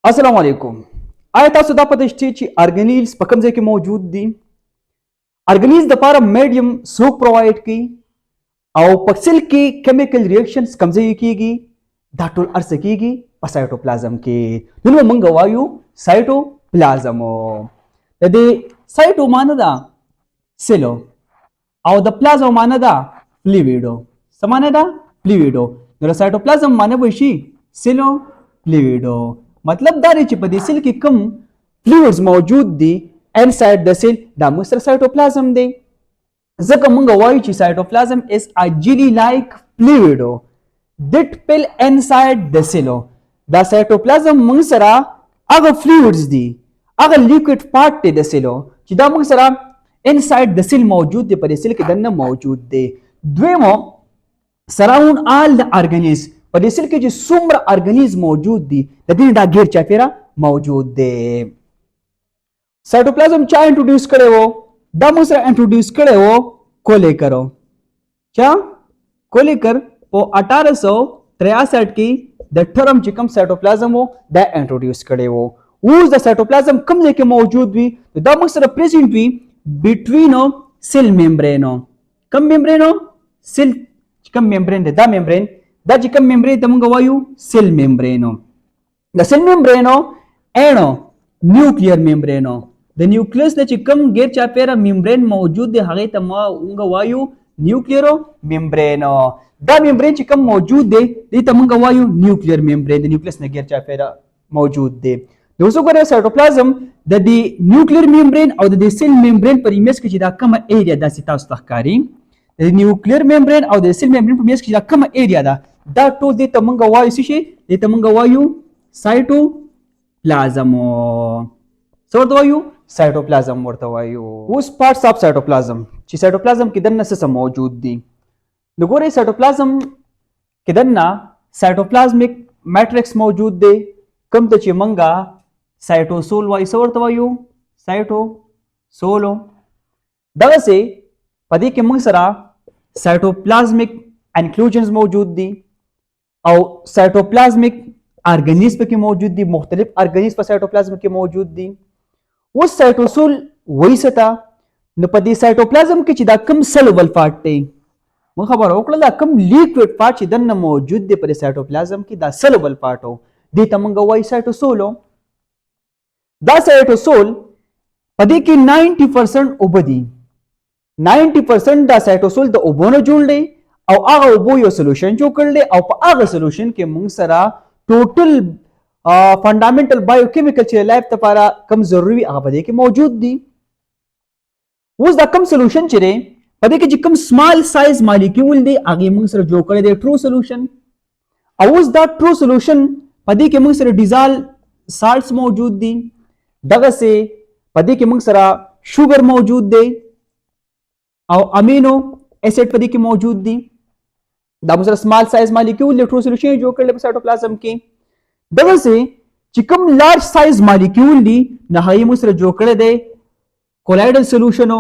السلام علیکم. آیا تاسو دا پته شته چې ارګنیلز په کوم ځای کې موجود دي؟ ارګنیلز د لپاره میډیم څوک پرووایډ کوي او په سیل کې کیمیکل ریاکشنز کوم ځای کیږي؟ دا ټول ارڅ کیږي په سایټوپلازم کې. نو موږ وایو سایټوپلازم. د دې سایټو معنی دا سیلو او د پلازم معنی دا فلویډو. څه معنی دا؟ فلویډو. نو د سایټوپلازم معنی به شي سیلو فلویډو. مطلب دا دی چې په دې سیل کې کوم فلویډز موجود دي انساید د سیل دا موږ سره سایټوپلازم دی. ځکه موږ وایو چې سایټوپلازم از ا جیلی لایک فلویډو that fill inside the cell. دا سایټوپلازم موږ سره هغه فلویډز دي، هغه لیکوډ پارت دی د سیلو چې دا موږ سره انساید د سیل موجود دی، په دې سیل کې دننه موجود دی. دویمو سراوند آل د ارګنیز، په دې سیل کې چې څومره ارګنیز موجود دي د دې دا غیر چاپیره موجود دی. سایټوپلازم چا انټروډیوس کړی وو؟ دا موږ سره انټروډیوس کړی وو کولیکرو. چا؟ کولیکر په 1863 کې د ټرم چې کوم سایټوپلازم وو دا انټروډیوس کړی وو. اوس د سایټوپلازم کوم ځای کې موجود وي دا موږ سره پریزنټ وي بټوین سیل میمبرینو. کوم میمبرینو؟ سیل کوم میمبرین دی دا میمبرین، دا چې کوم میمبرین ته موږ وایو سیل میمبرینو. د سیل میمبرینو اینو نیوکلیر میمبرینو. د نیوکلیس نه چې کوم غیر چاپیره میمبرین موجود دی هغه ته موږ وایو نیوکلیرو میمبرینو. دا میمبرین چې کوم موجود دی دې ته موږ وایو نیوکلیر میمبرین، د نیوکلیس نه غیر چاپیره موجود دی. نو اوس وګورئ سایټوپلازم د دې نیوکلیر میمبرین او د دې سیل میمبرین پر ایمیج کې چې دا کومه ایریا داسې تاسو ته ښکاري، د نیوکلیر میمبرین او د سیل میمبرین په ایمیج کې دا کومه ایریا ده دا ټول دې ته موږ وایو څه شي؟ دې ته موږ وایو سایټوپلازم. څه ورته وایو؟ سایټوپلازم ورته وایو. اوس پارټس اف سایټوپلازم چې سایټوپلازم کې دننه څه موجود دي. نو ګورئ سایټوپلازم کې دننه سایټوپلازمیک میټرکس موجود دی، کوم ته چې موږ سایټوسول وایو. څه ورته وایو؟ سایټوسولو. دغسې په دې کې موږ سره سایټوپلازمیک انکلوجنز موجود دي او سایټوپلازمیک ارګنیز پکې موجود دي، مختلف ارګنیز په سایټوپلازم کې موجود دي. اوس سایټوسول وایي څه ته؟ نو په دې سایټوپلازم کې چې دا کوم سلوبل پارت دی موږ خبره وکړه، دا کوم لیکوډ پارت چې دننه موجود دی په دې سایټوپلازم کې دا سلوبل پارت و، دې ته موږ وایو سایټوسولو. دا سایټوسول په دې کې 90% اوبه دي. 90% دا سایټوسول د اوبو نه جوړ دی او هغه اوبو یو سولوشن جوړ کړل او په هغه سولوشن کې موږ سره ټوټل فنډامنټل بایوکیمیکل چې لایف لپاره کم ضروري هغه په دې کې موجود دي. اوس دا کم سولوشن چې دی په دې کې چې کوم سمال سایز مالیکول دی هغه موږ سره جوړ کړی دی ټرو سولوشن. او اوس دا ټرو سولوشن په دې کې موږ سره ډیزال سالټس موجود دي، دغسې په دې کې موږ سره شوګر موجود دی او امینو ایسډ په دې کې موجود دي. دا موږ سره سمال سایز مالیکول دی ټرو سولوشن جوړ کړل په سایټوپلازم کې. دغسې چې کوم لارج سایز مالیکول دي نه هغه موږ سره جوړ کړی دی کولایډل سولوشن.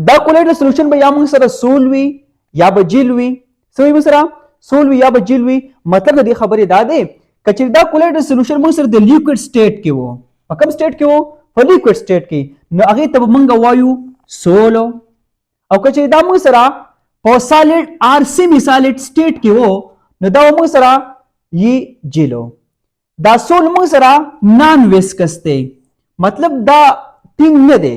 دا کولایډل سولوشن به یا موږ سره سول وي یا به جیل وي. څه وي موږ سره؟ سول وي یا به جیل وي. مطلب د دې خبرې دا دی که چې دا کولایډل سولوشن موږ سره د لیکوډ سټیټ کې وو، په کوم سټیټ کې وو؟ په لیکوډ سټیټ کې، نو هغې ته به موږ وایو سولو. او که چې دا موږ سره په سالډ آر سیمی سالډ سټیټ کې وو نو دا موږ سره یې جیلو. دا سول موږ سره نان ویسکس دی، مطلب دا ټینګ نه دی،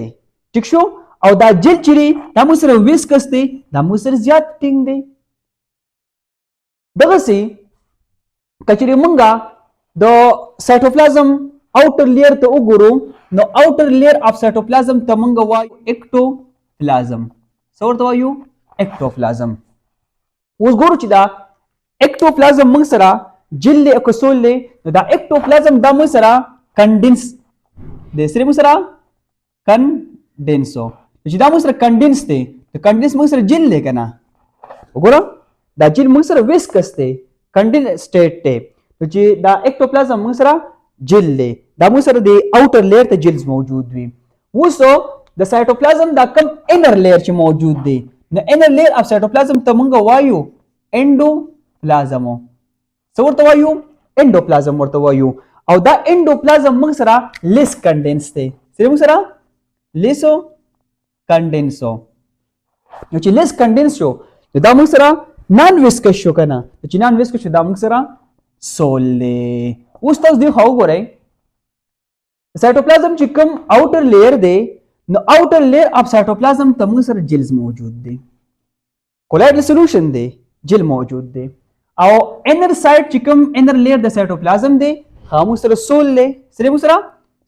ټیک شو. او دا جیل چې دی دا موږ سره ویسکس دی، دا موږ سره زیات ټینګ دی. دغسې که چېرې موږ د سایټوپلازم اوټر لیر ته وګورو نو اوټر لیر اف سایټوپلازم ته موږ وایو اکټوپلازم. څه ورته وایو؟ اکټوپلازم. اوس ګورو چې دا اکټوپلازم موږ سره جیل دی او که سول دی نو دا اکټوپلازم دا موږ سره کنډینس دی. سره موږ سره کنډینسو چې دا موږ سره کنډینس دی، د کنډینس موږ سره جیل دی که نه؟ وګوره دا جیل موږ سره ویسکس دی، کنډینس سټیټ دی. نو چې دا اکټوپلازم موږ سره جیل دی، دا موږ سره د اوټر لیر ته جیلز موجود وي. اوس د سایټوپلازم دا کم انر لیر چې موجود دی نو انر لیر اف سایټوپلازم ته موږ وایو انډوپلازم. څه ورته وایو؟ انډوپلازم ورته وایو. او دا انډوپلازم موږ سره لیس کنډنس دی سره موږ سره لیسو کنډنسو نو چې لیس کنډنس شو دا موږ سره نان ویسکس شو کنه چې نان ویسکس شو دا موږ سره سول دی اوس تاسو دی خو وګورئ سایټوپلازم چې کوم اوټر لیئر دی نو اوټر لیئر اف سایټوپلازم ته موږ سره جیلز موجود دی کولایډل سولوشن دی جیل موجود دی او انر سایډ چې کوم انر لیئر د سایټوپلازم دی هغه موږ سره سول دی سره موږ سره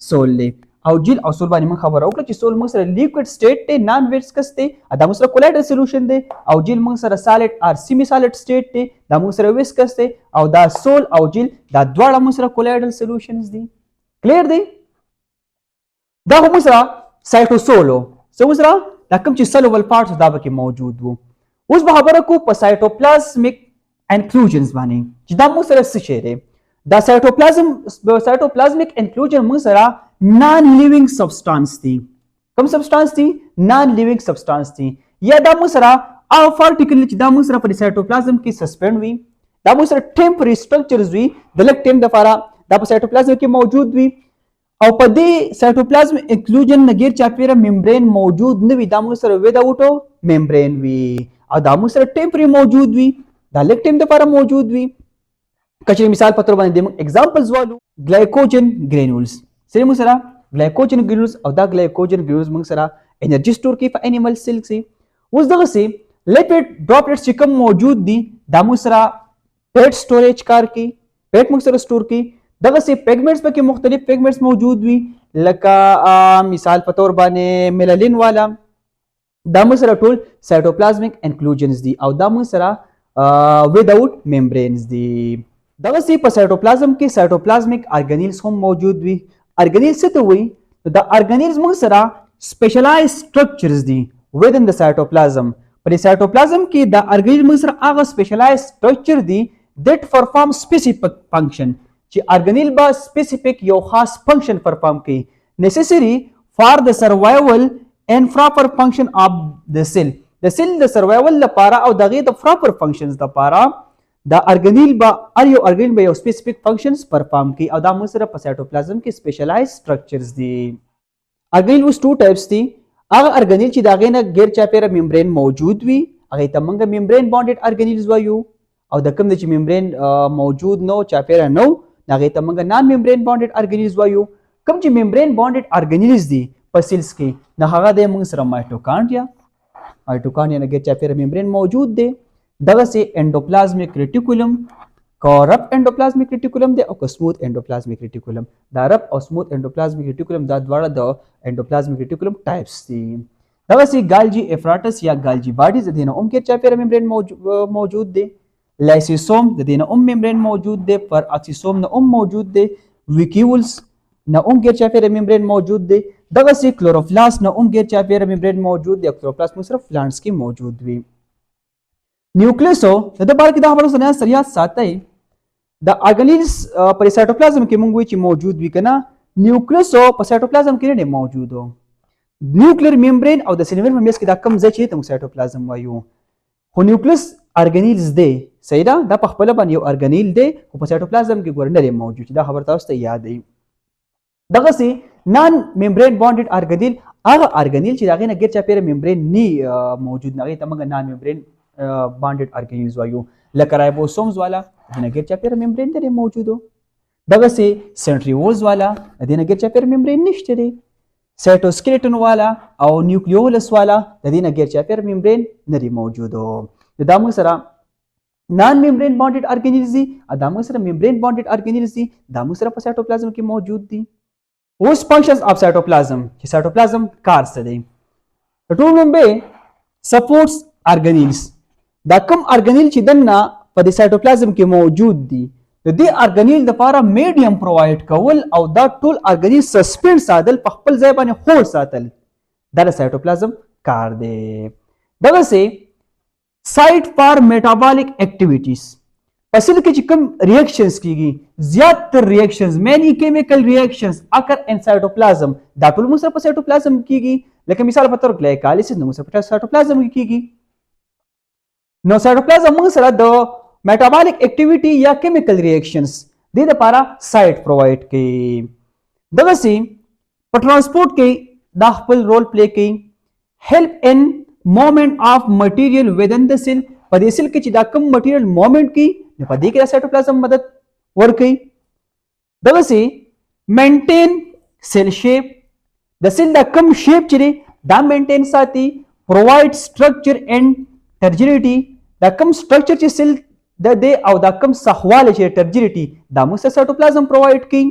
سول دی او جیل او سول باندې موږ خبره وکړه چې سول موږ سره لیکوډ سټیټ دی نان ویسکس دی دا موږ سره کولایډل سولوشن دی او جیل موږ سره سالډ اور سیمی سالډ سټیټ دی دا موږ سره ویسکس دی او دا سول او جیل دا دواړه موږ سره کولایډل سولوشنز دي کلیر دی دا موږ سره سایټوسولو څه موږ سره دا کوم چې سلوبل پارټس دا پکې موجود وو اوس به خبره کو په سایټوپلازمیک انکلوژنز باندې چې دا موږ سره څه شی دی دا سایټوپلازمیک انکلوژن موږ سره نان لیوینګ سبسټانس دي کوم سبسټانس دي نان لیوینګ سبسټانس دي یا دا موږ سره هغه پارټیکل چې دا موږ سره په سایټوپلازم کې سسپند وي دا موږ سره ټیمپرری سټرکچرز وي د لږ ټیم لپاره دا په سایټوپلازم کې موجود وي او په دې سایټوپلازم انکلوژن نه غیر چاپیره ممبرین موجود نه وي دا موږ سره وداوټ ممبرین وي او دا موږ سره ټیمپرری موجود وي دا لږ ټیم لپاره موجود وي کچې مثال په تور باندې موږ اگزامپلز والو ګلایکوجن ګرینولز سره موږ سره ګلایکوجن ګرینولز او دا ګلایکوجن ګرینولز موږ سره انرژي سٹور کوي په انیمل سیل کې اوس دغه سي لیپټ ډراپلیټس چې کوم موجود دي دا موږ سره پیټ سټوریج کار کوي پیټ موږ سره سٹور کوي دغه سي پیګمنټس پکې مختلف پیګمنټس موجود وي لکه مثال په تور باندې میلالین والا دا موږ سره ټول سایټوپلازمیک انکلوژنز دي او دا موږ سره وداوټ ممبرینز دي دغه سي په سایټوپلازم کې سایټوپلازمیک ارګانیلز هم موجود وي ارګانیل څه ته وایي دا ارګانیلز موږ سره سپیشلایز سټرکچرز دي within the cytoplasm په سایټوپلازم کې دا ارګانیل موږ سره هغه سپیشلایز سټرکچر دي that perform specific function چې ارګانیل با سپیسیفیک یو خاص فنکشن پرفارم کوي necessary for the survival and proper function of the cell د سیل د سروایول لپاره او دغه د پراپر فنکشنز لپاره دا ارګانیل با یو ارګانیل به یو سپیسیفیک فنکشنز پرفارم کوي او دا موږ سره په سایټوپلازم کې سپیشلایز سټرکچرز دي ارګانیل اوس ټو ټایپس دي هغه ارګانیل چې دغه نه غیر چاپیره ممبرین موجود وي هغه ته موږ ممبرین بانډډ ارګانیلز وایو او د کوم چې ممبرین موجود نو چاپیره نو هغه ته موږ نان ممبرین بانډډ ارګانیلز وایو کوم چې ممبرین بانډډ ارګانیلز دي په سیلز کې نه هغه د موږ سره مایټوکانډریا نه غیر چاپیره ممبرین موجود دی دغه سي انډوپلازمیک ریټیکولم کورپ انډوپلازمیک ریټیکولم دی او سموث انډوپلازمیک ریټیکولم دا رپ او سموث انډوپلازمیک ریټیکولم دا دواړه د انډوپلازمیک ریټیکولم ټایپس دي دغه سي ګالجی اپراټس یا ګالجی باډیز د دینه غیر چاپیره ممبرین موجود دی لایسوسوم د دینه ممبرین موجود دی پر اکسیسوم نه موجود دی ویکیولز نه غیر چاپیره ممبرین موجود دی دغه سي کلوروپلاست نه غیر چاپیره ممبرین موجود دی کلوروپلاست مو صرف پلانټس کې موجود وي نیوکلیوس د بار کې د خبرو سره سریات ساتي د ارګانیلز پر سایټوپلازم کې موږ وی چې موجود وي کنه نیوکلیوس په سایټوپلازم کې نه موجود وو نیوکلیر ممبرین او د سیلولر ممبرینز کې دا کم ځای چې ته سایټوپلازم وایو خو نیوکلیوس ارګانیلز دی صحیح ده دا په خپل باندې یو ارګانیل دی او په سایټوپلازم کې ګورنر موجود دا خبر تاسو ته یاد دی دغه سي نان ممبرین بانډډ ارګانیل هغه ارګانیل چې دغه نه غیر چاپیره ممبرین نه موجود نه ته موږ نان ممبرین بانډډ ارګانیلز وایو لکه رایبوسومز والا د نه غیر چاپیره ممبرین لري موجودو دغه سي سنټریولز والا د نه غیر چاپیره ممبرین نشته دي سایټوسکلیټن والا او نیوکلیولس والا د نه غیر چاپیره ممبرین نه موجودو دا موږ سره نان ممبرین بانډډ ارګانیلز دي دا موږ سره ممبرین بانډډ ارګانیلز دي دا موږ سره په سایټوپلازم کې موجود دي اوس فنکشنز اف سایټوپلازم چې سایټوپلازم کار څه دی ټول نومبه سپورټس ارګانیلز دا کوم ارګانیل چې دنه په سایټوپلازم کې موجود دي د دې ارګانیل لپاره میډیم پرووایډ کول او دا ټول ارګانیل سسپند ساتل په خپل ځای باندې خور ساتل دا د سایټوپلازم کار دی دغه سي سایټ فار میټابولیک اکټیویټیز اصل کې چې کوم ریاکشنز کیږي زیاتره ریاکشنز مینی کیمیکل ریاکشنز اکر ان سایټوپلازم دا ټول موږ سره په سایټوپلازم کیږي لکه مثال په تور ګلایکالیسس نو موږ سره په سایټوپلازم کیږي نو سایټوپلازم موږ سره د میټابولیک اکټیویټي یا کیمیکل ریاکشنز دې لپاره سایت پرووایډ کوي. دغسې په ټرانسپورټ کې دا خپل رول پلی کوي. هیلپ ان مومنٹ آف مټیریل ودن د سیل، په دې سیل کې چې دا کوم مټیریل مومنٹ کوي نو په دې کې د سایټوپلازم مدد ورکوي. دغسې مینټین سیل شیپ، د سیل دا کوم شیپ چې دی دا مینټین ساتي. پرووایډ سټرکچر اینډ ټرجریټي، دا کوم سټرکچر چې سیل د دی او دا کوم سخواله چې ټرجریټي دا موږ ته سایټوپلازم پرووایډ کوي.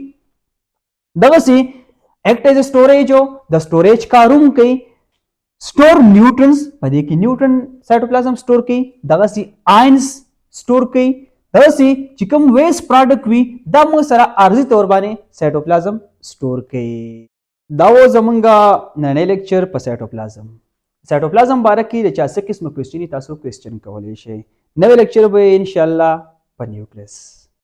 دغسې ایکټ ایز سټوریج، د سټوریج کاروم کوي. سٹور نیوټرنز، په دې کې نیوټرن سایټوپلازم سٹور کوي. دغسې آینز سٹور کوي. دغسې چې کوم ویسٹ پراډکټ وي دا موږ سره عارضي طور باندې سایټوپلازم سٹور کوي. دا و زمونږ نننی لیکچر په سایټوپلازم. سایټوپلازم باره کې د چا څه قسمه کوېسچن تاسو کوېسچن کولی شئ. نوی لیکچر به انشاءالله په نیوکلیس.